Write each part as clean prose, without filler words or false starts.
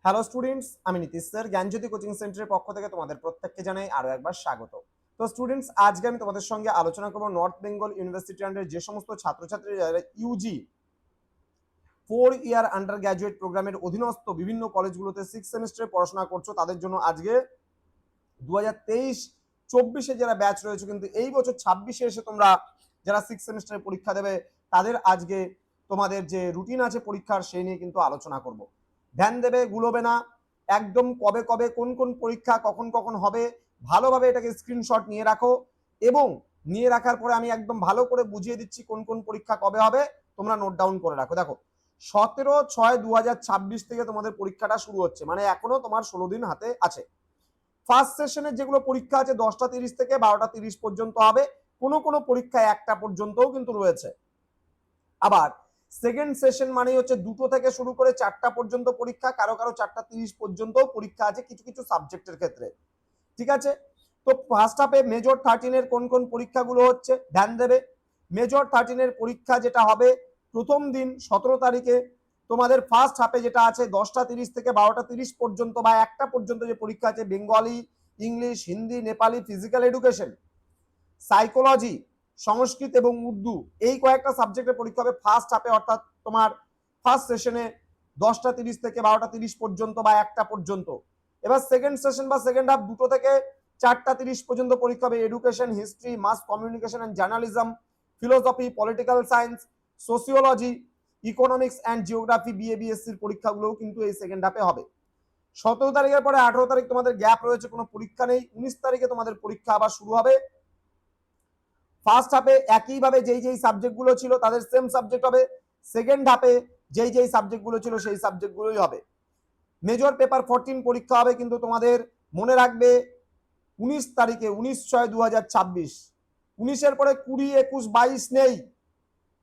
Hello students, আমি Nitish sir জ্ঞানজ্যোতি coaching সেন্টারের পক্ষ থেকে তোমাদের প্রত্যেককে জানাই আরো একবার স্বাগত। তো স্টুডেন্টস, আজকে আমি তোমাদের সঙ্গে আলোচনা করব নর্থ বেঙ্গল ইউনিভার্সিটি আন্ডারে যে সমস্ত ছাত্রছাত্রীরা যারা ইউজি 4 ইয়ার আন্ডার গ্র্যাজুয়েট প্রোগ্রামের অধীনস্থ বিভিন্ন কলেজগুলোতে 6 সেমিস্টারে পড়াশোনা করছো তাদের জন্য আজকে 2023-24 যারা ব্যাচ রয়েছে, কিন্তু এই বছর 26-এ এসে তোমরা যারা 6 সেমিস্টারে পরীক্ষা দেবে তাদের আজকে তোমাদের যে রুটিন আছে পরীক্ষার সেই নিয়ে কিন্তু আলোচনা করব। ধ্যান দেবে, গুলোবে না, একদম কবে কবে কোন কোন পরীক্ষা কখন কখন হবে ভালোভাবে এটাকে স্ক্রিনশট নিয়ে রাখো, এবং নিয়ে রাখার পরে আমি একদম ভালো করে বুঝিয়ে দিচ্ছি কোন কোন পরীক্ষা কবে হবে, তোমরা নোট ডাউন করে রাখো। দেখো 17/6/2026 থেকে তোমাদের পরীক্ষাটা শুরু হচ্ছে, মানে এখনো তোমার 16 দিন হাতে আছে। ফার্স্ট সেশনের যেগুলো পরীক্ষা আছে 10টা 30 থেকে 12টা 30 পর্যন্ত হবে, কোনো কোনো পরীক্ষায় 1টা পর্যন্তও কিন্তু রয়েছে। আবার সেকেন্ড সেশন মানে হচ্ছে 2টো থেকে শুরু করে 4টা পর্যন্ত পরীক্ষা, কারো কারো 4টা 30 পর্যন্তও পরীক্ষা আছে কিছু কিছু সাবজেক্টের ক্ষেত্রে। ঠিক আছে, তো ফার্স্ট হাফে মেজর 13 এর কোন কোন পরীক্ষাগুলো হচ্ছে ধ্যান দেবে। মেজর 13 এর পরীক্ষা যেটা হবে প্রথম দিন 17 তারিখে তোমাদের ফার্স্ট হাফে যেটা আছে 10টা 30 থেকে 12টা 30 পর্যন্ত বা 1টা পর্যন্ত যে পরীক্ষা আছে Bengali, English, Hindi, Nepali, physical education, psychology, Sanskrit এবং উর্দু, এই কয়েকটা সাবজেক্টের পরীক্ষা হবে ফার্স্ট হাফে, অর্থাৎ তোমার ফার্স্ট সেশনে 10টা 30 থেকে 12টা 30 পর্যন্ত বা 1টা পর্যন্ত। এবার সেকেন্ড সেশন বা সেকেন্ড হাফ 2টো থেকে 4টা 30 পর্যন্ত পরীক্ষা হবে education, history, mass communication and journalism, philosophy, political science, sociology, economics and geography, BA বিএসসির পরীক্ষাগুলোও কিন্তু এই সেকেন্ড হাফে হবে। 17 তারিখের পরে 18 তারিখ তোমাদের গ্যাপ রয়েছে, কোনো পরীক্ষা নেই। 19 তারিখে তোমাদের পরীক্ষা আবার শুরু হবে। ফার্স্ট হাফে একইভাবে যেই যেই সাবজেক্টগুলো ছিল তাদের সেম সাবজেক্ট হবে, সেকেন্ড হাফে যেই যেই সাবজেক্টগুলো ছিল সেই সাবজেক্টগুলোই হবে। মেজর পেপার 14 পরীক্ষা হবে, কিন্তু তোমাদের মনে রাখবে 19 তারিখে 19/6/2026, 19-এর পরে 20, 21, 22 নেই,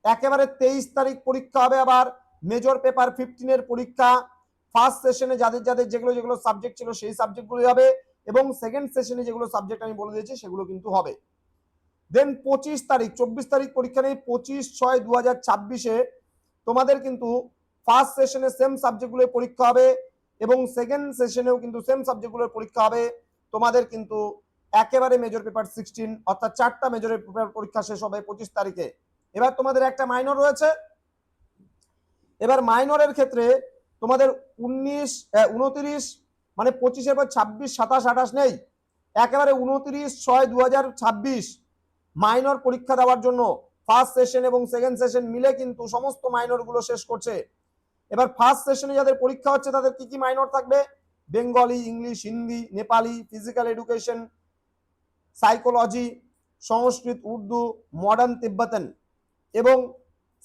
একেবারে 23 তারিখ পরীক্ষা হবে আবার মেজর পেপার 15 এর পরীক্ষা। ফার্স্ট সেশনে যাদের যাদের যেগুলো যেগুলো সাবজেক্ট ছিল সেই সাবজেক্টগুলোই হবে, এবং সেকেন্ড সেশনে যেগুলো সাবজেক্ট আমি বলে দিয়েছি সেগুলো কিন্তু হবে। দেন 25 তারিখ 24 তারিখ পরীক্ষা নেই, 25/6/2026-এ তোমাদের কিন্তু ফার্স্ট সেশনে সেম সাবজেক্টগুলোর পরীক্ষা হবে, এবং সেকেন্ড সেশনেও কিন্তু সেম সাবজেক্টগুলোর পরীক্ষা হবে। তোমাদের কিন্তু একেবারে মেজর পেপার 16, অর্থাৎ 4টা মেজরের পেপার পরীক্ষা শেষ হবে 25 তারিখে। এবার তোমাদের একটা মাইনর রয়েছে। এবার মাইনরের ক্ষেত্রে তোমাদের 19, 29, মানে 25-এর পর 26, 27, 28 নেই, একেবারে 29/6/2026 মাইনর পরীক্ষা দেওয়ার জন্য ফার্স্ট সেশন এবং সেকেন্ড সেশন মিলে কিন্তু সমস্ত মাইনরগুলো শেষ করছে। এবার ফার্স্ট সেশনে যাদের পরীক্ষা হচ্ছে তাদের কি কি মাইনর থাকবে? Bengali, English, Hindi, Nepali, physical education, psychology, Sanskrit, Urdu, modern Tibetan, এবং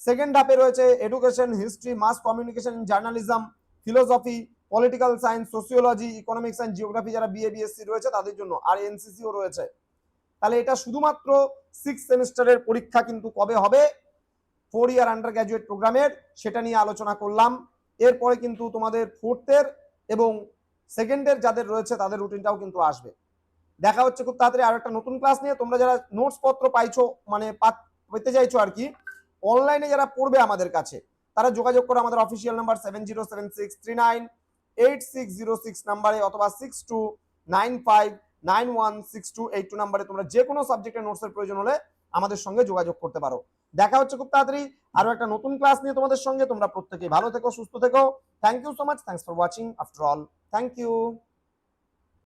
সেকেন্ড হাফে রয়েছে education, history, mass communication, journalism, philosophy, political science, sociology, economics and geography যারা বিএ বিএসসি রয়েছে তাদের জন্য, আর এনসিসিও রয়েছে। তাহলে এটা শুধুমাত্র 6 সেমিস্টারের পরীক্ষা, কিন্তু কবে হবে 4 ইয়ার আন্ডার গ্র্যাজুয়েট প্রোগ্রামের সেটা নিয়ে আলোচনা করলাম। এরপরে কিন্তু তোমাদের 4th-এর এবং সেকেন্ডের যাদের রয়েছে তাদের রুটিনটাও কিন্তু আসবে। দেখা হচ্ছে খুব তাড়াতাড়ি আরো একটা নতুন ক্লাস নিয়ে। তোমরা যারা নোটস পত্র পাইছো, মানে পেতে চাইছো আর কি, অনলাইনে যারা পড়বে আমাদের কাছে, তারা যোগাযোগ করো আমাদের অফিসিয়াল নাম্বার 7076398606 নাম্বারে, অথবা 6295916282 নাম্বারে তোমরা যে কোনো সাবজেক্টের নোটসের প্রয়োজন হলে আমাদের সঙ্গে যোগাযোগ করতে পারো। দেখা হচ্ছে খুব তাড়াতাড়ি আরো একটা নতুন ক্লাস নিয়ে তোমাদের সঙ্গে। তোমরা প্রত্যেকেই ভালো থেকো, সুস্থ থেকো। Thank you so much, thanks for watching after all, thank you.